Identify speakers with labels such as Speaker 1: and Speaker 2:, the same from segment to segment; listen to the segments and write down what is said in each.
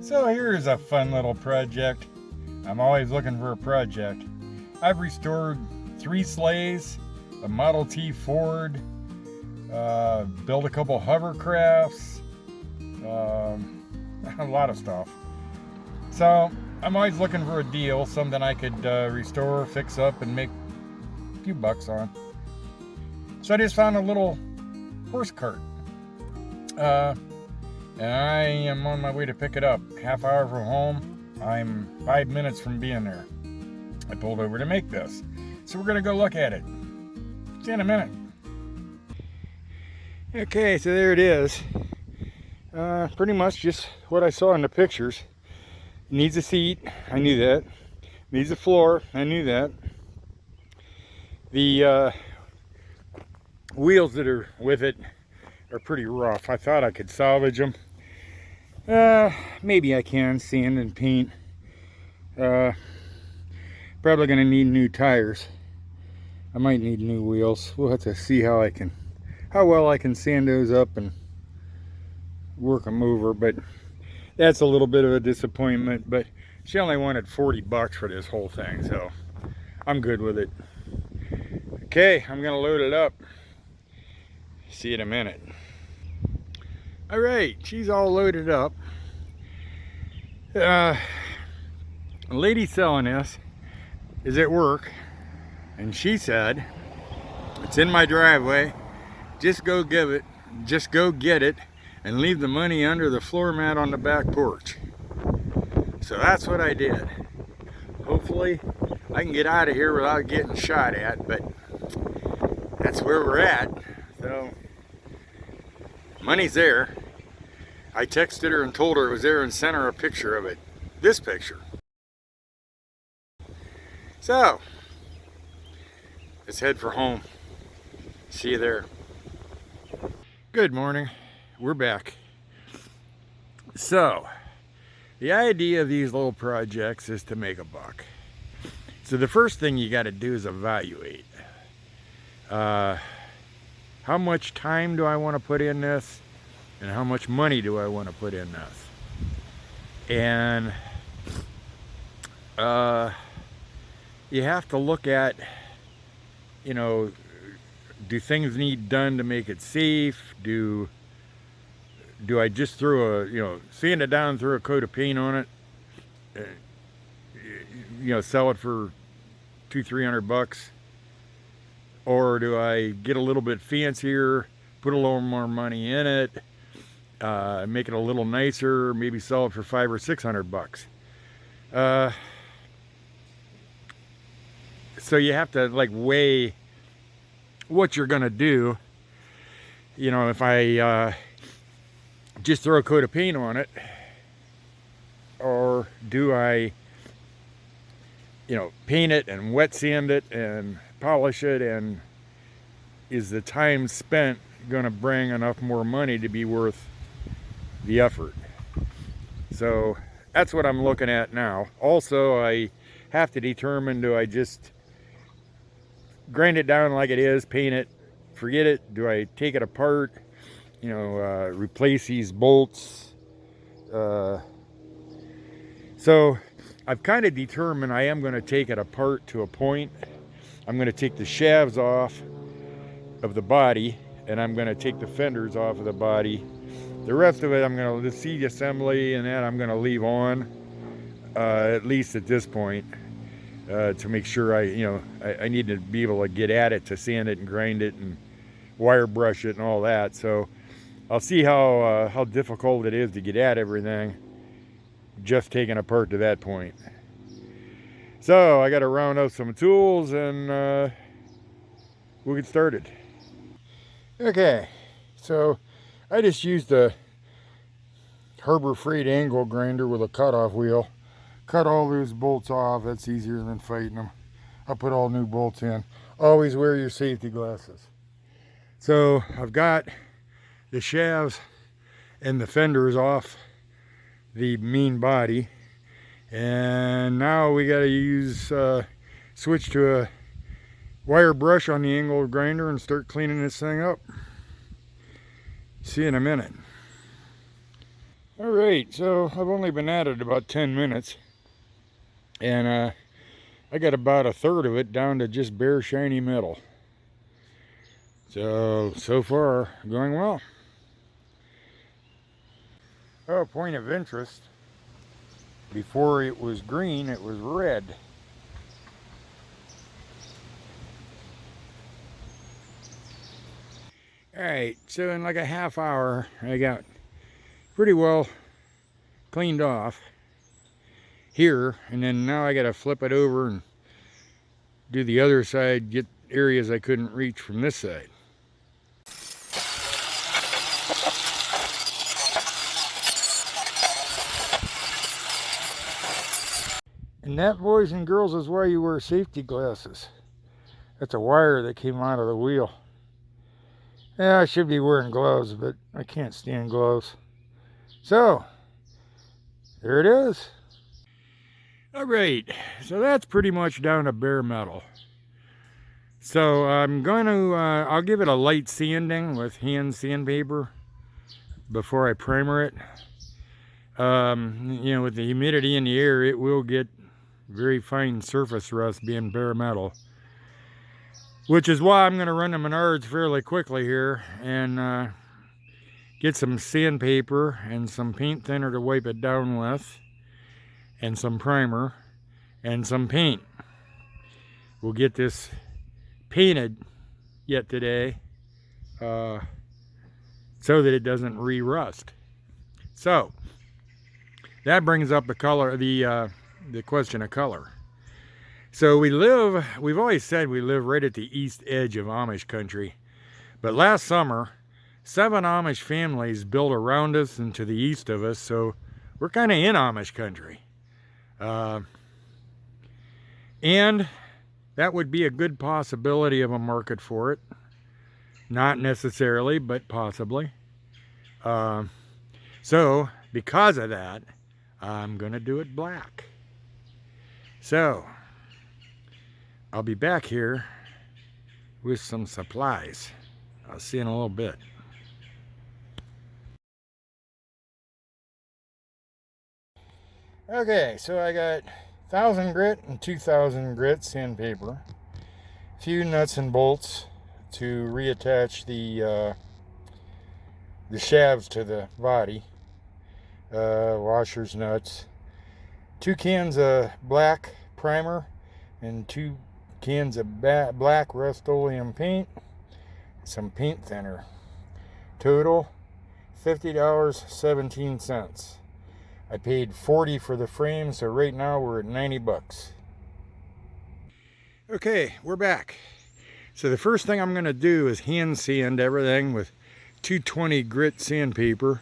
Speaker 1: So here's a fun little project. I'm always looking for a project. I've restored 3 sleighs, a Model T Ford, built a couple hovercrafts, a lot of stuff. So I'm always looking for a deal, something I could restore, fix up, and make a few bucks on. So I just found a little horse cart. And I am on my way to pick it up. Half hour from home. I'm 5 minutes from being there. I pulled over to make this. So we're gonna go look at it. See you in a minute. Okay, so there it is. Pretty much just what I saw in the pictures. It needs a seat, I knew that. It needs a floor, I knew that. The wheels that are with it are pretty rough. I thought I could salvage them. Maybe I can, sand and paint. Probably gonna need new tires. I might need new wheels. We'll have to see how well I can sand those up and work them over, but that's a little bit of a disappointment. But she only wanted 40 bucks for this whole thing, so I'm good with it. Okay, I'm gonna load it up. See you in a minute. All right, she's all loaded up. A lady selling this is at work, and she said, it's in my driveway, just go get it, and leave the money under the floor mat on the back porch. So that's what I did. Hopefully, I can get out of here without getting shot at, but that's where we're at. So, money's there. I texted her and told her it was there and sent her a picture of it. This picture. So, let's head for home. See you there. Good morning. We're back. So, the idea of these little projects is to make a buck. So the first thing you got to do is evaluate. How much time do I want to put in this? And how much money do I want to put in this? And you have to look at, do things need done to make it safe? Do I just throw sand it down, throw a coat of paint on it, sell it for $200-300 bucks? Or do I get a little bit fancier, put a little more money in it, make it a little nicer, maybe sell it for $500 or $600 bucks? So you have to weigh what you're gonna do. If I just throw a coat of paint on it, or do I paint it and wet sand it and polish it, and is the time spent gonna bring enough more money to be worth the effort? So that's what I'm looking at now. Also, I have to determine, do I just grind it down like it is, paint it, forget it? Do I take it apart, replace these bolts? So I've kind of determined I am going to take it apart to a point. I'm going to take the shafts off of the body, and I'm going to take the fenders off of the body. The rest of it, I'm going to, the seat assembly and that, I'm going to leave on, at least at this point, to make sure I need to be able to get at it, to sand it and grind it and wire brush it and all that. So I'll see how difficult it is to get at everything, just taking apart to that point. So I got to round up some tools, and we'll get started. Okay, so I just used a Harbor Freight angle grinder with a cutoff wheel. Cut all those bolts off. That's easier than fighting them. I'll put all new bolts in. Always wear your safety glasses. So I've got the shafts and the fenders off the main body, and now we got to use switch to a wire brush on the angle grinder and start cleaning this thing up. See you in a minute. All right, so I've only been at it about 10 minutes, and I got about a third of it down to just bare shiny metal. So far, going well. Oh, point of interest, before it was green, it was red. All right, so in like a half hour, I got pretty well cleaned off here, and then now I got to flip it over and do the other side, get areas I couldn't reach from this side. And that, boys and girls, is why you wear safety glasses. That's a wire that came out of the wheel. Yeah, I should be wearing gloves, but I can't stand gloves. So, there it is. All right, so that's pretty much down to bare metal. So I'm going to, I'll give it a light sanding with hand sandpaper before I primer it. You know, with the humidity in the air, it will get very fine surface rust being bare metal. Which is why I'm going to run to Menards fairly quickly here and get some sandpaper and some paint thinner to wipe it down with, and some primer and some paint. We'll get this painted yet today so that it doesn't re-rust. So that brings up the color, the question of color. So we've always said we live right at the east edge of Amish country, but last summer 7 Amish families built around us and to the east of us, so we're kind of in Amish country. And that would be a good possibility of a market for it. Not necessarily, but possibly. So, because of that, I'm going to do it black. So, I'll be back here with some supplies. I'll see you in a little bit. Okay, so I got 1000 grit and 2000 grit sandpaper, a few nuts and bolts to reattach the shafts to the body, washers, nuts, 2 cans of black primer and 2 cans of black Rust-Oleum paint, some paint thinner. Total $50.17. I paid $40 for the frame, so right now we're at $90. Okay, we're back. So the first thing I'm going to do is hand sand everything with 220 grit sandpaper,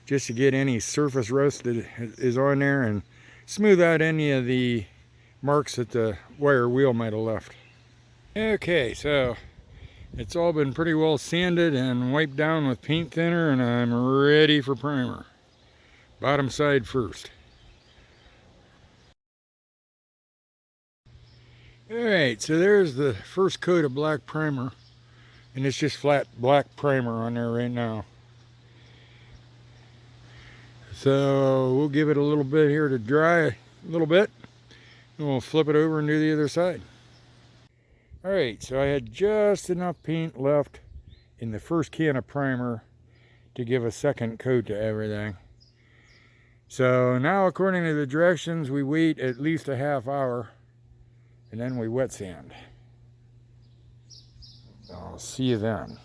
Speaker 1: just to get any surface rust that is on there and smooth out any of the marks that the wire wheel might have left. Okay, so it's all been pretty well sanded and wiped down with paint thinner, and I'm ready for primer. Bottom side first. Alright, so there's the first coat of black primer, and it's just flat black primer on there right now. So we'll give it a little bit here to dry a little bit, and we'll flip it over and do the other side. Alright, so I had just enough paint left in the first can of primer to give a second coat to everything. So now, according to the directions, we wait at least a half hour and then we wet sand. I'll see you then.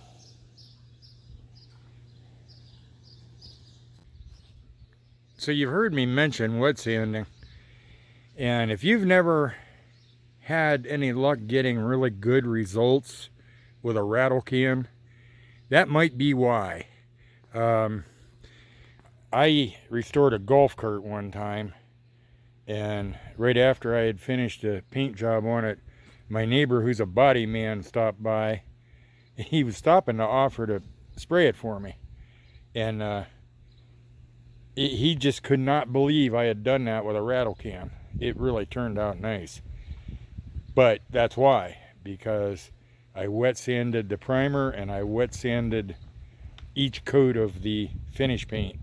Speaker 1: So you've heard me mention wet sanding, and if you've never had any luck getting really good results with a rattle can, that might be why. I restored a golf cart one time, and right after I had finished a paint job on it, my neighbor, who's a body man, stopped by. He was stopping to offer to spray it for me, and he just could not believe I had done that with a rattle can. It really turned out nice. But that's why, because I wet sanded the primer and I wet sanded each coat of the finish paint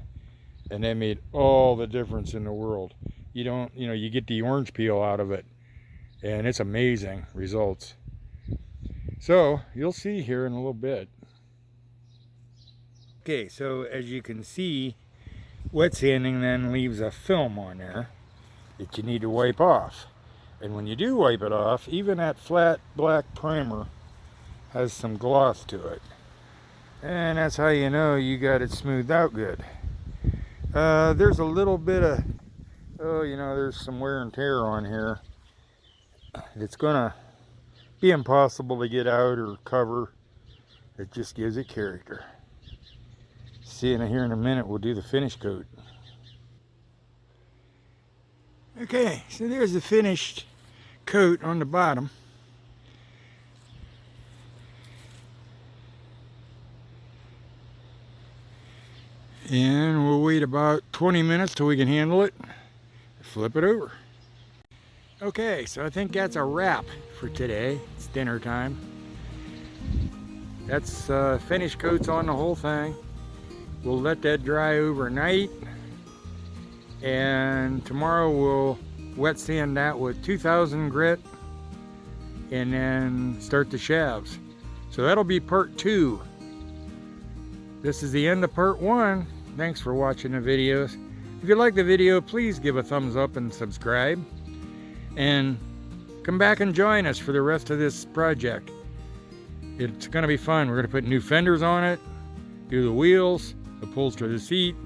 Speaker 1: And that made all the difference in the world. You don't, you know, you get the orange peel out of it, and it's amazing results. So you'll see here in a little bit. Okay, so as you can see, wet sanding then leaves a film on there that you need to wipe off. And when you do wipe it off, even that flat black primer has some gloss to it. And that's how you know you got it smoothed out good. There's a little bit of, there's some wear and tear on here. It's gonna be impossible to get out or cover. It just gives it character. See, and here in a minute we'll do the finish coat. Okay, so there's the finished coat on the bottom. And we'll wait about 20 minutes till we can handle it. Flip it over. Okay, so I think that's a wrap for today. It's dinner time. That's finish coats on the whole thing. We'll let that dry overnight. And tomorrow we'll wet sand that with 2000 grit and then start the shafts. So that'll be part 2. This is the end of part 1. Thanks for watching the videos. If you like the video, please give a thumbs up and subscribe. And come back and join us for the rest of this project. It's going to be fun. We're going to put new fenders on it, do the wheels, upholster the seat.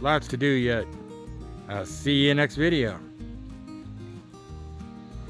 Speaker 1: Lots to do yet. I'll see you next video.